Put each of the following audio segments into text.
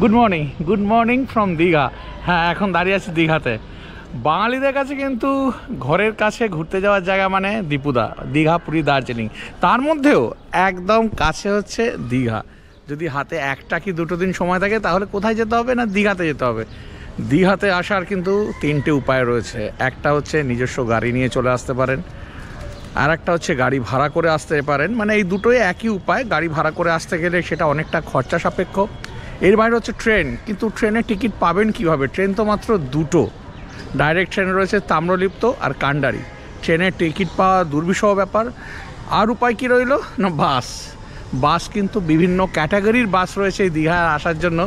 Good morning from Digha. হ্যাঁ, এখন দাঁড়িয়ে আছি দীঘাতে। বাঙালিদের কাছে কিন্তু ঘরের কাছে ঘুরতে যাওয়ার জায়গা মানে দীপুদা, দীঘা, পুরী, দার্জিলিং। তার মধ্যেও একদম কাছে হচ্ছে দীঘা। যদি হাতে একটা কি দুটো দিন সময় থাকে তাহলে কোথায় যেতে হবে না, দীঘাতে যেতে হবে। দীঘাতে আসার কিন্তু তিনটে উপায় রয়েছে। একটা হচ্ছে নিজস্ব গাড়ি নিয়ে চলে আসতে পারেন, আর একটা হচ্ছে গাড়ি ভাড়া করে আসতে পারেন। মানে এই দুটোই একই উপায়। গাড়ি ভাড়া করে আসতে গেলে সেটা অনেকটা খরচা সাপেক্ষ। এর বাইরে হচ্ছে ট্রেন, কিন্তু ট্রেনের টিকিট পাবেন কীভাবে? ট্রেন তো মাত্র দুটো ডাইরেক্ট ট্রেন রয়েছে, তাম্রলিপ্ত আর কান্ডারি। ট্রেনের টিকিট পাওয়া দুর্বিষহ ব্যাপার। আর উপায় কী রইল না, বাস কিন্তু বিভিন্ন ক্যাটাগরির বাস রয়েছে এই দীঘায় আসার জন্য।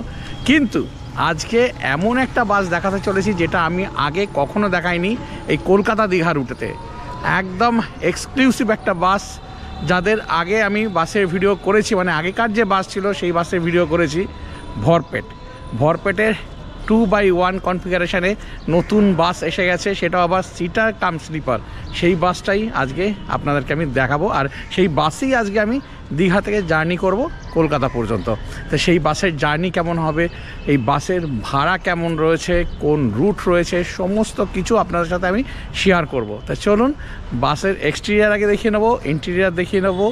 কিন্তু আজকে এমন একটা বাস দেখাতে চলেছি যেটা আমি আগে কখনো দেখাইনি এই কলকাতা দীঘা রুটেতে। একদম এক্সক্লুসিভ একটা বাস, যাদের আগে আমি বাসের ভিডিও করেছি, মানে আগেকার যে বাস ছিল সেই বাসের ভিডিও করেছি। ভরপেটের 2x1 কনফিগারেশনে নতুন বাস এসে গেছে, সেটাও আবার সিটার কাম স্লিপার। সেই বাসটাই আজকে আপনাদেরকে আমি দেখাবো, আর সেই বাসেই আজকে আমি দীঘা থেকে জার্নি করব কলকাতা পর্যন্ত। তো সেই বাসের জার্নি কেমন হবে, এই বাসের ভাড়া কেমন রয়েছে, কোন রুট রয়েছে, সমস্ত কিছু আপনাদের সাথে আমি শেয়ার করব। তো চলুন বাসের এক্সটেরিয়ার আগে দেখিয়ে নেবো, ইন্টেরিয়ার দেখিয়ে নেবো,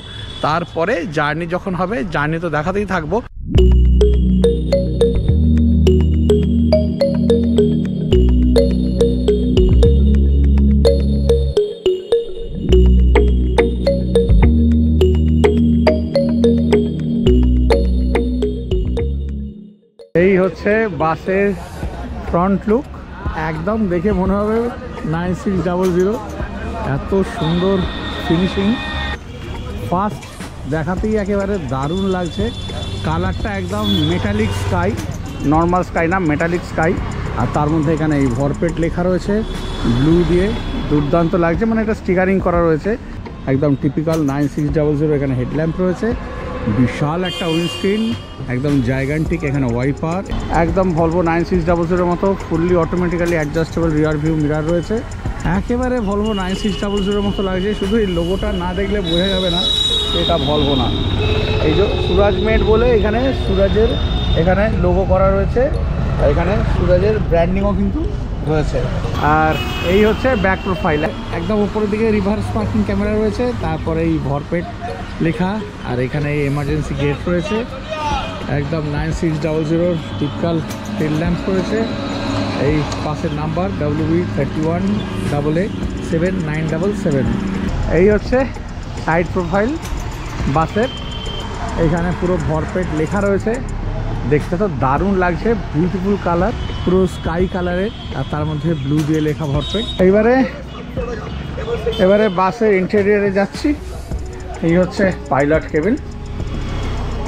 তারপরে জার্নি যখন হবে, জার্নি তো দেখাতেই থাকবো। এই হচ্ছে বাসের ফ্রন্ট লুক। একদম দেখে মনে হবে 9600। এত সুন্দর ফিনিশিং, ফার্স্ট দেখাতেই একেবারে দারুণ লাগছে। কালারটা একদম মেটালিক স্কাই, নর্মাল স্কাই না, মেটালিক স্কাই। আর তার মধ্যে এখানে এই ভরপেট লেখা রয়েছে ব্লু দিয়ে, দুর্দান্ত লাগছে। মানে এটা স্টিকারিং করা রয়েছে, একদম টিপিক্যাল 9600। এখানে হেডল্যাম্প রয়েছে, বিশাল একটা উইন্ডস্ক্রিন, একদম জাইগান্টিক। এখানে ওয়াইপার, একদম ভলভো 9600 মতো fully automatically adjustable rear view mirror রয়েছে। একেবারে ভলভো 9600 মতো লাগছে। শুধু এই লোগোটা না দেখলে বোঝা যাবে না এটা ভলভো না। এই যে সুরাজ মেড বলে এখানে সুরাজের এখানে লোগো করা রয়েছে, এখানে সুরাজের ব্র্যান্ডিংও কিন্তু রয়েছে। আর এই হচ্ছে ব্যাক প্রোফাইল, একদম উপরের দিকে রিভার্স পার্কিং ক্যামেরা রয়েছে, তারপরে এই ভরপেট লেখা, আর এখানে এই এমার্জেন্সি গেট রয়েছে। একদম 9600 টিপিক্যাল টেল ল্যাম্প রয়েছে। এই পাশের নাম্বার WB31AA7977। এই হচ্ছে সাইড প্রোফাইল বাসের, এখানে পুরো ভরপেট লেখা রয়েছে। দেখতে তো দারুণ লাগছে, বিউটিফুল কালার, পুরো স্কাই কালারের, আর তার মধ্যে ব্লু দিয়ে লেখা ভরপেট। এবারে বাসের ইন্টেরিয়ারে যাচ্ছি। এই হচ্ছে পাইলট কেবিন,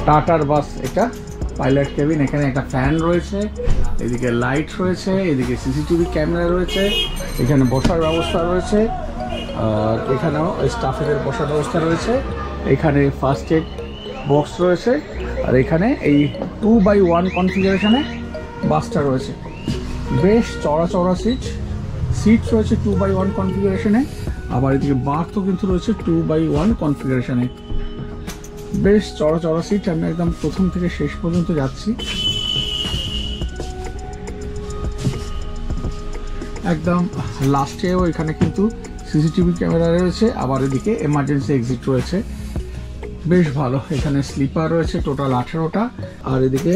টাটার বাস এটা পাইলট কেবিন। এখানে একটা ফ্যান রয়েছে, এদিকে লাইট রয়েছে, এদিকে সিসিটিভি ক্যামেরা রয়েছে, এখানে বসার ব্যবস্থা রয়েছে, আর এখানেও স্টাফেদের বসার ব্যবস্থা রয়েছে। এখানে ফার্স্ট এড বক্স রয়েছে, আর এখানে এই 2x1 কনফিগারেশনে বাসটা রয়েছে। বেশ চড়া সিট রয়েছে 2x1 কনফিগারেশনে। আবার এদিকে বার্থও কিন্তু রয়েছে 2x1 কনফিগারেশনে। বেশ চড়া সিট। আমি একদম প্রথম থেকে শেষ পর্যন্ত যাচ্ছি। একদম লাস্টেও এখানে কিন্তু সিসিটিভি ক্যামেরা রয়েছে, আবার এদিকে এমার্জেন্সি এক্সিট রয়েছে। বেশ ভালো। এখানে স্লিপার রয়েছে টোটাল 18টা, আর এদিকে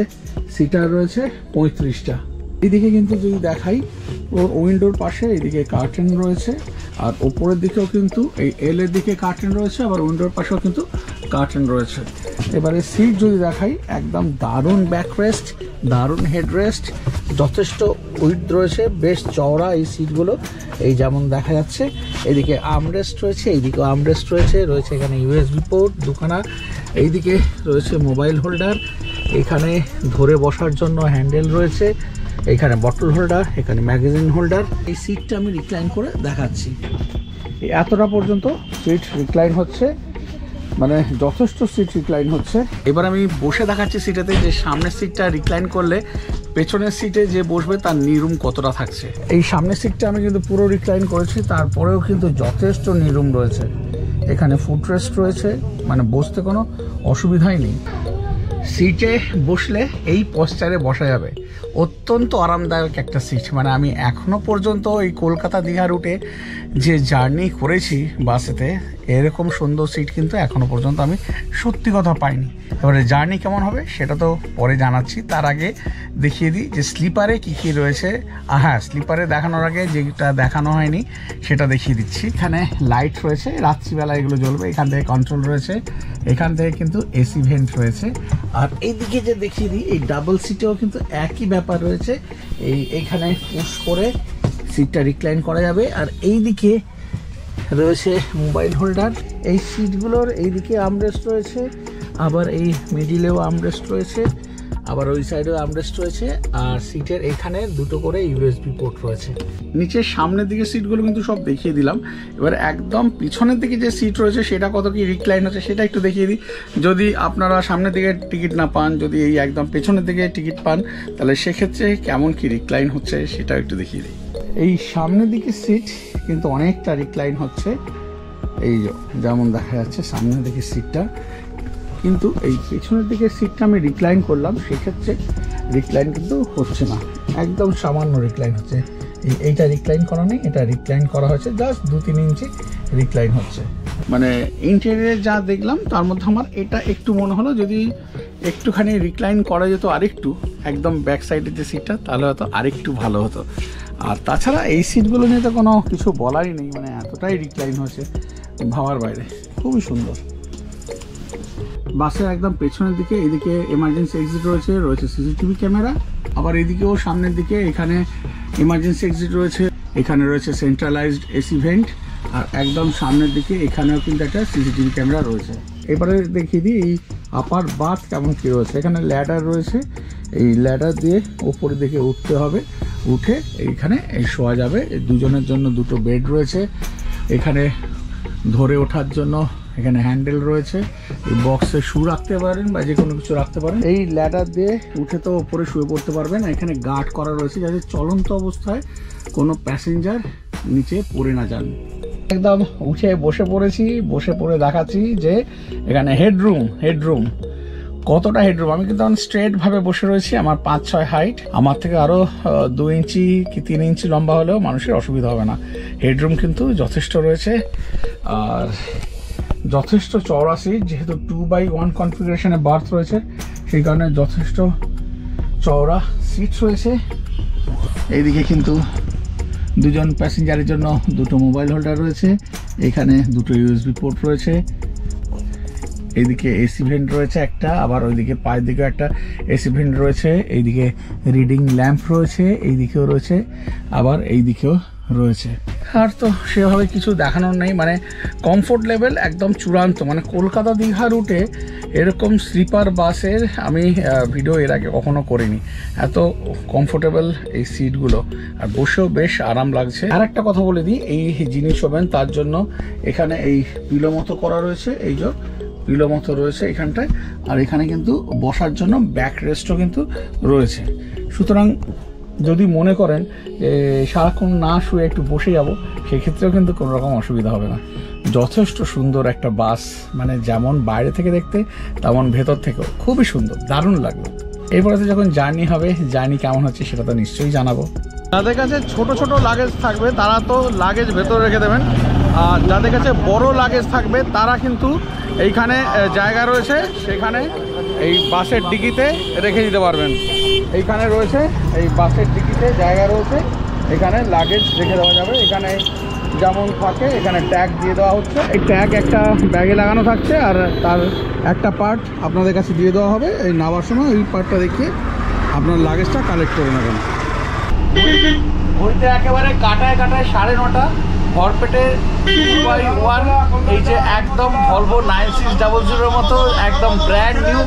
সিটার রয়েছে 35টা। এদিকে কিন্তু যদি দেখাই, ওর উইন্ডোর পাশে এদিকে কার্টেন রয়েছে, আর ওপরের দিকেও কিন্তু এই এল এর দিকে কার্টেন রয়েছে, আবার উইন্ডোর পাশেও কিন্তু কার্টেন রয়েছে। এবারে সিট যদি দেখাই, একদম দারুণ ব্যাকরেস্ট, দারুণ হেডরেস্ট, যথেষ্ট উইড রয়েছে, বেশ চওড়া এই সিটগুলো। এই যেমন দেখা যাচ্ছে, এদিকে আর্মরেস্ট রয়েছে, এইদিকে আর্মরেস্ট রয়েছে, এখানে USB পোর্ট দুখানা, এইদিকে রয়েছে মোবাইল হোল্ডার, এখানে ধরে বসার জন্য হ্যান্ডেল রয়েছে, এখানে বটল হোল্ডার, এখানে ম্যাগাজিন হোল্ডার। এই সিটটা আমি রিক্লাইন করে দেখাচ্ছি। এতটা পর্যন্ত সিট রিক্লাইন হচ্ছে, মানে যথেষ্ট সিট রিক্লাইন হচ্ছে। এবার আমি বসে দেখাচ্ছি সিটেতে, যে সামনের সিটটা রিক্লাইন করলে পেছনের সিটে যে বসবে তার নিরুম কতটা থাকছে। এই সামনের সিটটা আমি কিন্তু পুরো রিক্লাইন করেছি, তারপরেও কিন্তু যথেষ্ট নিরুম রয়েছে। এখানে ফুটরেস্ট রয়েছে, মানে বসতে কোনো অসুবিধাই নেই। সিটে বসলে এই পশ্চারে বসা যাবে, অত্যন্ত আরামদায়ক একটা সিট। মানে আমি এখনও পর্যন্ত এই কলকাতা দীঘা রুটে যে জার্নি করেছি বাসেতে, এরকম সুন্দর সিট কিন্তু এখনও পর্যন্ত আমি সত্যি কথা পাইনি। এবারে জার্নি কেমন হবে সেটা তো পরে জানাচ্ছি, তার আগে দেখিয়ে দিই যে স্লিপারে কী কী রয়েছে। হ্যাঁ, স্লিপারে দেখানোর আগে যেটা দেখানো হয়নি সেটা দেখিয়ে দিচ্ছি। এখানে লাইট রয়েছে, রাত্রিবেলা এগুলো জ্বলবে। এখান থেকে কন্ট্রোল রয়েছে, এখান থেকে কিন্তু এসি ভেন্ট রয়েছে। আর এইদিকে যে দেখিয়ে দিই, এই ডাবল সিটেও কিন্তু একই ব্যাপার রয়েছে। এইখানে পুশ করে সিটটা রিক্লাইন করা যাবে। আর এইদিকে রয়েছে মোবাইল হোল্ডার। এই সিটগুলোর এইদিকে আর্মরেস্ট রয়েছে, আবার এই মিডিলেও আর্মরেস্ট রয়েছে, আবার ওই সাইডেও আর্মরেস্ট রয়েছে। আর সিটের এখানে দুটো করে ইউএসবি পোর্ট রয়েছে। নিচের সামনের দিকে সিটগুলো কিন্তু সব দেখিয়ে দিলাম। এবার একদম পিছনের দিকে যে সিট রয়েছে সেটা কত কি রিক্লাইন হচ্ছে সেটা একটু দেখিয়ে দিই। যদি আপনারা সামনের দিকে টিকিট না পান, যদি এই একদম পেছনের দিকে টিকিট পান, তাহলে সেক্ষেত্রে কেমন কি রিক্লাইন হচ্ছে সেটা একটু দেখিয়ে দিই। এই সামনের দিকে সিট কিন্তু অনেকটা রিক্লাইন হচ্ছে, এই যেমন দেখা যাচ্ছে সামনের দিকে সিটটা। কিন্তু এই পেছনের দিকে সিটটা আমি রিক্লাইন করলাম, সেক্ষেত্রে রিক্লাইন কিন্তু হচ্ছে না, একদম সামান্য রিক্লাইন হচ্ছে। এইটা রিক্লাইন করা নেই, এটা রিক্লাইন করা হয়েছে, জাস্ট 2-3 ইঞ্চি রিক্লাইন হচ্ছে। মানে ইন্টেরিয়রে যা দেখলাম তার মধ্যে আমার এটা একটু মনে হলো যদি একটুখানি রিক্লাইন করা যেত আরেকটু, একদম ব্যাক সাইডের যে সিটটা, তাহলে হয়তো আরেকটু ভালো হতো। আর তাছাড়া এই সিটগুলো নিয়ে তো কোনো কিছু বলারই নেই, মানে এতটাই রিক্লাইন হয়েছে ভাবার বাইরে, খুবই সুন্দর। বাসের একদম পেছনের দিকে এদিকে এমার্জেন্সি এক্সিট রয়েছে, রয়েছে সিসিটিভি ক্যামেরা। আবার এদিকেও সামনের দিকে এখানে এমার্জেন্সি এক্সিট রয়েছে, এখানে রয়েছে সেন্ট্রালাইজড এসি ভেন্ট। আর একদম সামনের দিকে এখানেও কিন্তু একটা সিসিটিভি ক্যামেরা রয়েছে। এবারে দেখিয়ে দিই এই আপার বাথ কেমন কী রয়েছে। এখানে ল্যাডার রয়েছে, এই ল্যাডার দিয়ে ওপরের দিকে উঠতে হবে, উঠে এইখানে এই শোয়া যাবে। দুজনের জন্য দুটো বেড রয়েছে, এখানে ধরে ওঠার জন্য এখানে হ্যান্ডেল রয়েছে, এই বক্সে শু রাখতে পারেন বা যে কোনো কিছু রাখতে পারেন। এই ল্যাডার দিয়ে উঠে তো ওপরে শুয়ে পড়তে পারবেন। এখানে গার্ড করা রয়েছে যাতে চলন্ত অবস্থায় কোনো প্যাসেঞ্জার নিচে পড়ে না যান। একদম উঠে বসে পড়েছি, বসে পড়ে দেখাচ্ছি যে এখানে হেডরুম কতটা হেডরুম। আমি কিন্তু স্ট্রেটভাবে বসে রয়েছি, আমার 5-6 হাইট, আমার থেকে আরও 2 ইঞ্চি কি 3 ইঞ্চি লম্বা হলেও মানুষের অসুবিধা হবে না। হেডরুম কিন্তু যথেষ্ট রয়েছে, আর যথেষ্ট চওড়া সিট, যেহেতু 2x1 কনফিগারেশনে বার্থ রয়েছে সেই কারণে যথেষ্ট চওড়া সিট রয়েছে। এইদিকে কিন্তু দুজন প্যাসেঞ্জারের জন্য দুটো মোবাইল হোল্ডার রয়েছে, এখানে দুটো ইউএসবি পোর্ট রয়েছে, এইদিকে এসি ভেন্ট রয়েছে একটা, আবার ওইদিকে পায়ের দিকেও একটা এসি ভেন্ট রয়েছে, এইদিকে রিডিং ল্যাম্প রয়েছে, এইদিকেও রয়েছে, আবার এইদিকেও রয়েছে। আর তো সেভাবে কিছু দেখানোর নেই, মানে কমফোর্ট লেভেল একদম চূড়ান্ত। মানে কলকাতা দীঘা রুটে এরকম স্লিপার বাসের আমি ভিডিও এর আগে কখনো করিনি, এত কমফোর্টেবল এই সিটগুলো, আর বসেও বেশ আরাম লাগছে। আর একটা কথা বলে দিই, এই যিনি শোবেন তার জন্য এখানে এই পিলো মতো করা রয়েছে, এই যে পিলো মতো রয়েছে এখানটায়, আর এখানে কিন্তু বসার জন্য ব্যাক রেস্টও কিন্তু রয়েছে। সুতরাং যদি মনে করেন সারাক্ষণ না শুয়ে একটু বসে যাব, সেক্ষেত্রেও কিন্তু কোনো রকম অসুবিধা হবে না। যথেষ্ট সুন্দর একটা বাস, মানে যেমন বাইরে থেকে দেখতে তেমন ভেতর থেকেও খুবই সুন্দর, দারুণ লাগলো। এরপরে তো যখন জার্নি হবে, জার্নি কেমন হচ্ছে সেটা তো নিশ্চয়ই জানাবো। যাদের কাছে ছোট ছোট লাগেজ থাকবে তারা তো লাগেজ ভেতরে রেখে দেবেন, আর যাদের কাছে বড় লাগেজ থাকবে তারা কিন্তু এইখানে জায়গা রয়েছে, সেখানে এই বাসের ডিকিতে রেখে দিতে পারবেন। এইখানে রয়েছে এই বাসের ডিকিতে জায়গা রয়েছে, এখানে লাগেজ রেখে দেওয়া যাবে। এখানে যেমন থাকে এখানে ট্যাগ দিয়ে দেওয়া হচ্ছে, এই ট্যাগ একটা ব্যাগে লাগানো থাকছে, আর তার একটা পার্ট আপনাদের কাছে দিয়ে দেওয়া হবে। এই নামার সময় ওই পার্টটা দেখিয়ে আপনার লাগেজটা কালেক্ট করে নেবেন। ঘড়িতে একেবারে কাটায় 9:30, ভরপেটে 2x1, এই যে একদম ভলভো 9600 মতো একদম ব্র্যান্ড নিউ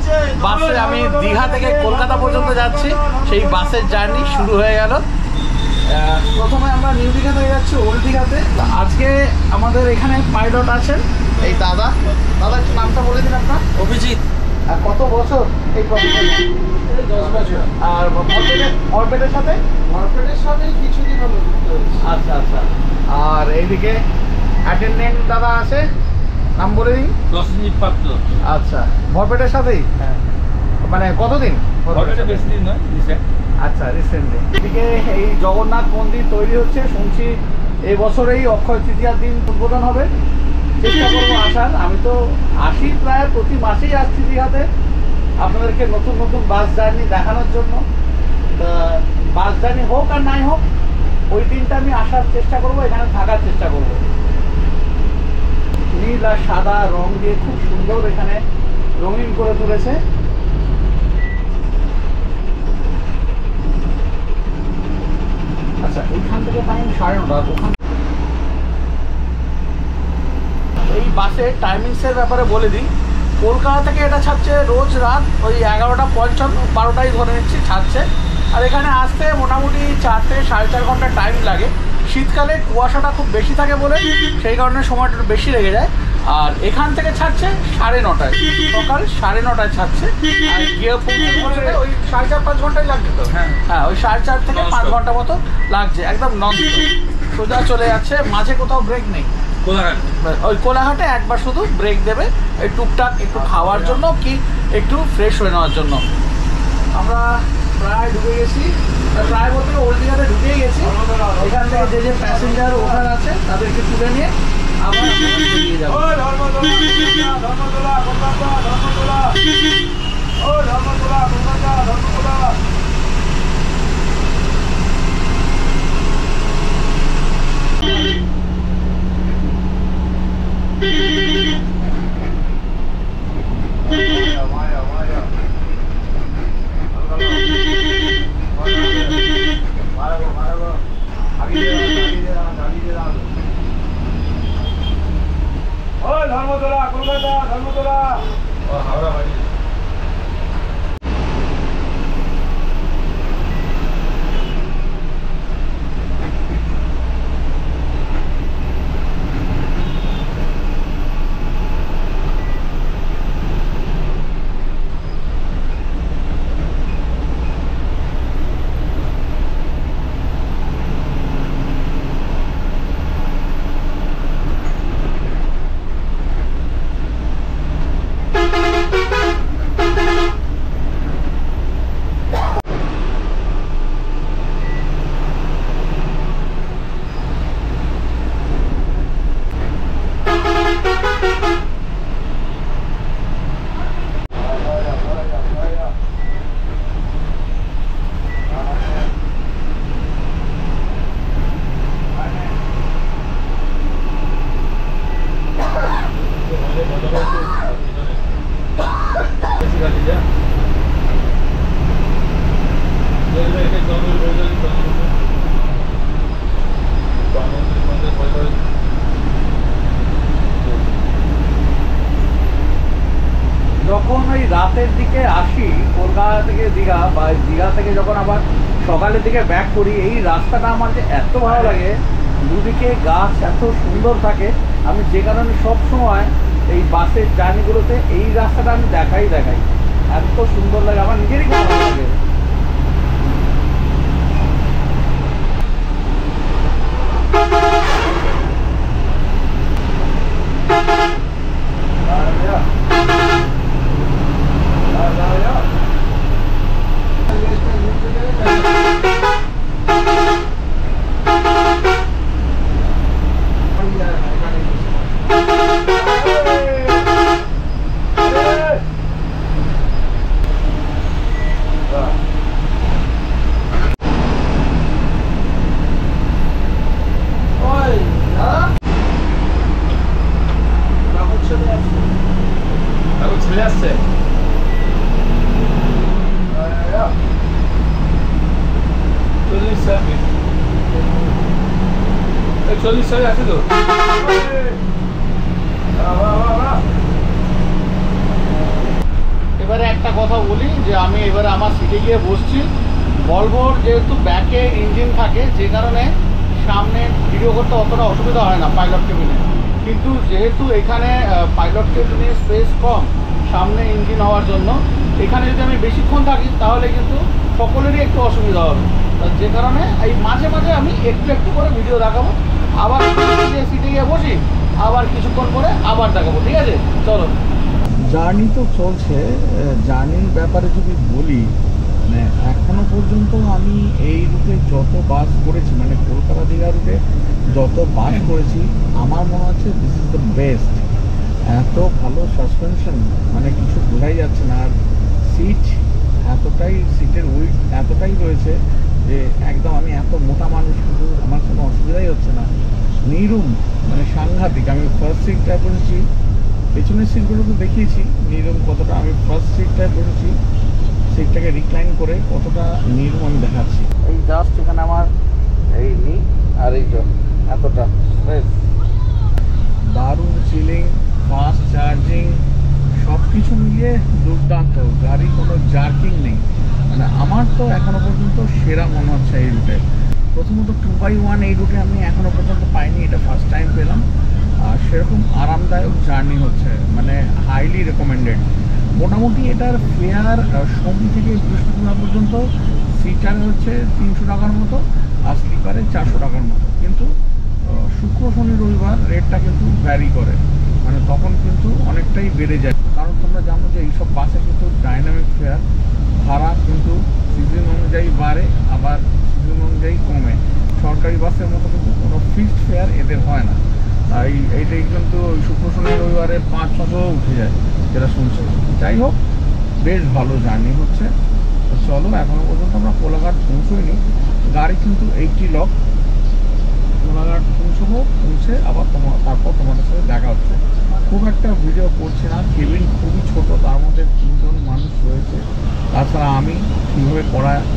বাসে আমি দীঘা থেকে কলকাতা পর্যন্ত যাচ্ছি। সেই বাসের জার্নি শুরু হয়ে গেল। প্রথমে আমরা নিউ দীঘা থেকে যাচ্ছি ওল্ড দীঘাতে। আজকে আমাদের এখানে পাইলট আছেন এই দাদা একটু নামটা বলে দিন আপনার। অভিজিৎ। আর কত বছর এই প্রফেশনে? 10 বছর। আর ভরপেটের সাথে কিছুদিন হলো। আচ্ছা। আর এইদিকে অ্যাটেন্ডেন্ট দাদা আছে, নাম বলে দিন। প্রসেনজিৎ পাত্র। আচ্ছা, ভরপেটের সাথেই? হ্যাঁ। মানে কতদিন? বেশি দিন নয়, রিসেন্ট। আচ্ছা, রিসেন্টলি। এদিকে এই জগন্নাথ মন্দির তৈরি হচ্ছে, শুনছি এই বছরেই অক্ষয় তৃতীয়ার দিন উদ্বোধন হবে। চেষ্টা করবো আসার। আমি তো আসি প্রায় প্রতি মাসেই আসছি দীঘাতে আপনাদেরকে নতুন নতুন বাস জার্নি দেখানোর জন্য। বাস জার্নি হোক আর নাই হোক, ওই দিনটা আমি আসার চেষ্টা করব, এখানে থাকার চেষ্টা করব। নীল আর সাদা রং দিয়ে খুব সুন্দর এখানে রঙিন করে তুলেছে। আচ্ছা, এইখান থেকে টাইম 9:30। ওখান এই বাসের টাইমিংসের ব্যাপারে বলে দিই। কলকাতা থেকে এটা ছাড়ছে রোজ রাত ওই 11:55, 12টাই ধরে নিচ্ছি ছাড়ছে। আর এখানে আসতে মোটামুটি 4 থেকে 4.5 ঘন্টা টাইম লাগে। শীতকালে কুয়াশাটা খুব বেশি থাকে বলে সেই কারণে সময়টা একটু বেশি লেগে যায়। আর এখান থেকে ছাড়ছে 9:30, সকাল 9:30 ছাড়ছে। আর গিয়ে পৌঁছতে ওই 4.5-5 ঘন্টাই লাগছে তো। হ্যাঁ, ওই 4.5 থেকে 5 ঘন্টা মতো লাগছে, একদম নন স্টপ সোজা চলে যাচ্ছে, মাঝে কোথাও ব্রেক নেই। ওই কোলাঘাটে একবার শুধু ব্রেক দেবে, এই টুকটাক একটু খাওয়ার জন্য কি একটু ফ্রেশ হয়ে নেওয়ার জন্য। আমরা প্রায় ঢুকে গেছি, প্রায় বলতে ওল্ড দীঘাতে ঢুকেই গেছি। এখান থেকে যে প্যাসেঞ্জার ওঠার আছে তাদেরকে তুলে নিয়ে আবার আমরা বেরিয়ে যাবো। ধর্মতলা, কলকাতা, ধর্মতলা, হাওড়া বাড়ি। যখন ওই রাতের দিকে আসি কলকাতা থেকে দীঘা, বা দীঘা থেকে যখন আবার সকালের দিকে ব্যাক করি, এই রাস্তাটা আমার যে এত ভালো লাগে। দুদিকে গাছ এত সুন্দর থাকে, আমি যে কারণে সব সময় এই বাসের জার্নিগুলোতে এই রাস্তাটা আমি দেখাই এত সুন্দর লাগে, আমার নিজেরই খুব ভালো লাগে। চলে আসছে। চল্লিশ আছে তো। এবারে একটা কথা বলি যে আমি এবারে আমার সিটে গিয়ে বসছি। ভলভোর যেহেতু ব্যাকে ইঞ্জিন থাকে, যে কারণে সামনে ভিডিও করতে অতটা অসুবিধা হয় না পাইলট কেবিনে। কিন্তু যেহেতু এখানে পাইলট কেবিনে স্পেস কম সামনে ইঞ্জিন হওয়ার জন্য, এখানে যদি আমি বেশিক্ষণ থাকি তাহলে কিন্তু সকলেরই একটু অসুবিধা হবে। যে কারণে এই মাঝে মাঝে আমি একটু করে ভিডিও দেখাবো। আবার সিটে গিয়ে বসি, আবার কিছুক্ষণ পরে আবার দেখাবো। ঠিক আছে, চলো। জার্নি তো চলছে। জার্নির ব্যাপারে যদি বলি, মানে এখনো পর্যন্ত আমি এই রুটে যত বাস করেছি, মানে কলকাতা দীঘা রুটে যত বাস করেছি, আমার মনে হচ্ছে দিস ইজ দ্য বেস্ট। এত ভালো সাসপেনশন, মানে কিছু বোঝাই যাচ্ছে না। আর সিট এতটাই, সিটের উইথ এতটাই রয়েছে যে একদম আমি এত মোটা মানুষ, কিন্তু আমার কোনো অসুবিধাই হচ্ছে না। নিরুম, মানে সাংঘাতিক। আমি ফার্স্ট সিটটায় বসেছি, পেছনের সিটগুলো তো দেখিয়েছি নিরুম কতটা। আমি ফার্স্ট সিটটায় বসেছি, সিটটাকে রিক্লাইন করে কতটা নিরুম আমি দেখাচ্ছি। এই জাস্ট এখানে আমার এই নি আর এই এতটা স্পেস। দারুণ চিলিং, ফাস্ট চার্জিং, সব কিছু মিলিয়ে দুর্দান্ত। গাড়ি কোনো জার্কিং নেই, মানে আমার তো এখনো পর্যন্ত সেরা মনে হচ্ছে এই রুটে। প্রথমত 2x1 এই রুটে আমি এখনো পর্যন্ত পাইনি, এটা ফার্স্ট টাইম পেলাম। আর সেরকম আরামদায়ক জার্নি হচ্ছে, মানে হাইলি রেকমেন্ডেড। মোটামুটি এটার ফেয়ার সোম থেকে বৃহস্পতিবার পর্যন্ত সিটারে হচ্ছে 300 টাকার মতো, আর স্লিপারে 400 টাকার মতো। কিন্তু শুক্র শনি রবিবার রেটটা কিন্তু ভ্যারি করে, মানে তখন কিন্তু অনেকটাই বেড়ে যায়। কারণ তোমরা জানো যে এইসব বাসে কিন্তু ডাইনামিক ফেয়ার, ভাড়া কিন্তু সিজন অনুযায়ী বাড়ে, আবার সিজন অনুযায়ী কমে। সরকারি বাসের মতো কিন্তু কোনো ফিক্সড ফেয়ার এদের হয় না। তাই এইটাই কিন্তু শুক্র শনি রবিবারে 500-600 উঠে যায়, যেটা শুনছি। যাই হোক, বেশ ভালো জার্নি হচ্ছে। চলো, এখনো পর্যন্ত আমরা কোলাঘাট পৌঁছইনি। গাড়ি কিন্তু 80 লক। কোলাঘাট পৌঁছবো, পৌঁছে আবার তারপর তোমাদের সাথে দেখা হচ্ছে। খুব একটা ভিডিও করছি না, কেবিন খুবই ছোট, তার মধ্যে 3 জন মানুষ রয়েছে। তাছাড়া আমি কীভাবে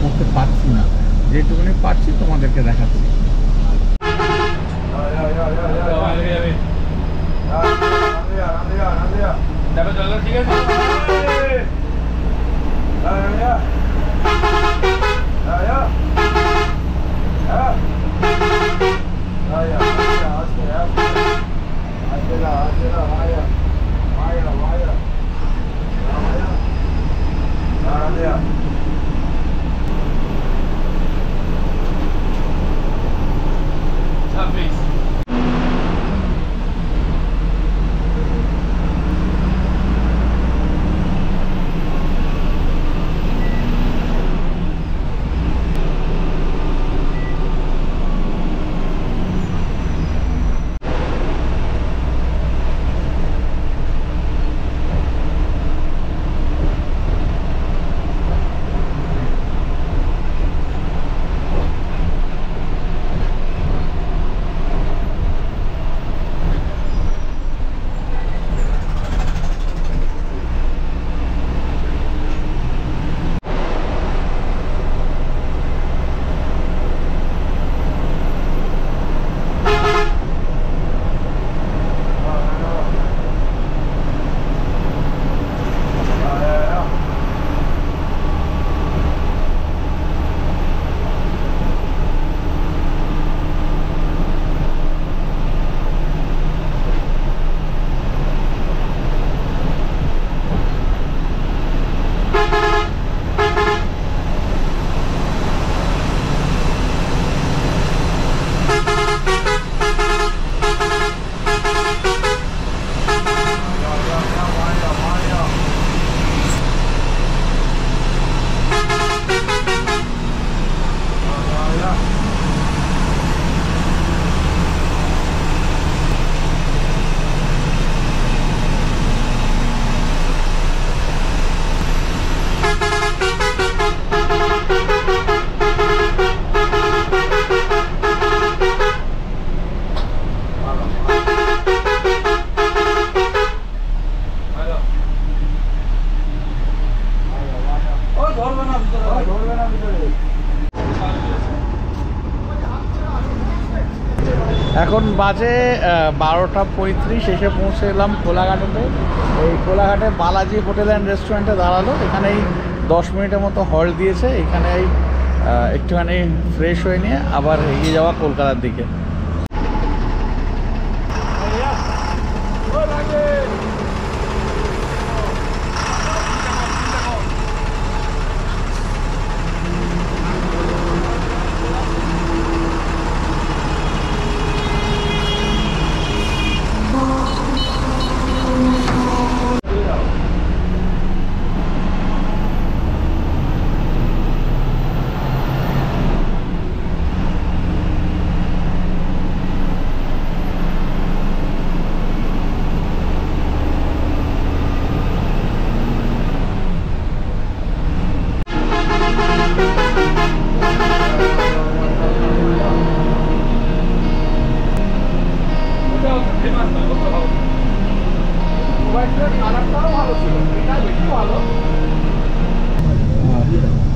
করতে পারছি না, যেটুকুনি পারছি তোমাদেরকে দেখাচ্ছি। ঠিক আছে। এখন বাজে 12টা 35, এসে পৌঁছে এলাম কোলাঘাটেতে। এই কোলাঘাটে বালাজি হোটেল অ্যান্ড রেস্টুরেন্টে দাঁড়ালো। এখানেই 10 মিনিটের মতো হল্ট দিয়েছে। এখানেই একটুখানি ফ্রেশ হয়ে নিয়ে আবার এগিয়ে যাওয়া কলকাতার দিকে। কালারটাও ভালো ছিল, এটা বেশি ভালো।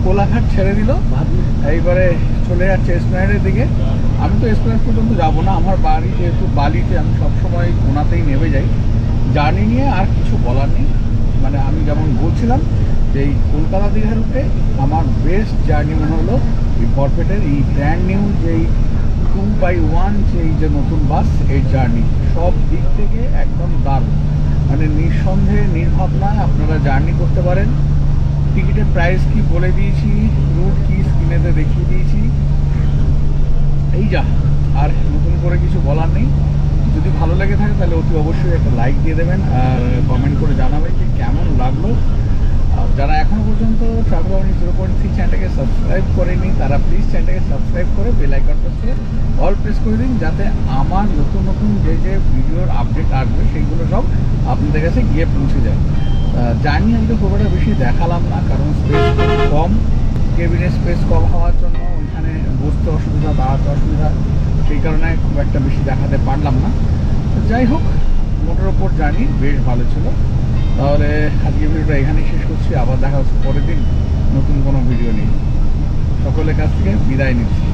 কোলাঘাট ছেড়ে দিল, এইবারে চলে যাচ্ছে এসপ্ল্যানেডের দিকে। আমি তো এসপ্ল্যানেড পর্যন্ত যাবো না, আমার বাড়ি যেহেতু বালিতে, আমি সবসময় কোনাতেই নেমে যাই। জার্নি নিয়ে আর কিছু বলার নেই, মানে আমি যেমন বলছিলাম যে এই কলকাতা দীঘা রুটে আমার বেস্ট জার্নি মনে হলো এই বরপেটের এই ব্র্যান্ড নিউ যেই 2x1 এই যে নতুন বাস, এই জার্নি সব দিক থেকে একদম দারুণ, মানে নিঃসন্দেহে নির্ভাবনায় আপনারা জার্নি করতে পারেন। টিকিটের প্রাইস কি বলে দিয়েছি, রুট কি স্ক্রিনেতে দেখিয়ে দিয়েছি, এই যা, আর নতুন করে কিছু বলার নেই। যদি ভালো লেগে থাকে তাহলে অতি অবশ্যই একটা লাইক দিয়ে দেবেন আর কমেন্ট করে জানাবেন যে কেমন লাগলো। যারা এখনও পর্যন্ত ট্রাভেল অন 0.3 চ্যানেলটাকে সাবস্ক্রাইব করেনি তারা প্লিজ চ্যানেলটাকে সাবস্ক্রাইব করে বেল আইকন প্রেস করে অল প্রেস করে দিন, যাতে আমার নতুন নতুন যে যে ভিডিওর আপডেট আসবে সেইগুলো সব আপনাদের কাছে গিয়ে পৌঁছে যায়। জানি আমি তো খুব একটা বেশি দেখালাম না, কারণ স্পেস কম, কেবিনের স্পেস কম হওয়ার জন্য ওইখানে বসতে অসুবিধা, দাঁড়াতে অসুবিধা, সেই কারণে খুব একটা বেশি দেখাতে পারলাম না। যাই হোক, মোটের ওপর জার্নি বেশ ভালো ছিল। তাহলে আজকে ভিডিওটা এখানেই শেষ করছি, আবার দেখা হচ্ছে পরের দিন নতুন কোনো ভিডিও নিয়ে। সকলের কাছ থেকে বিদায় নিচ্ছি।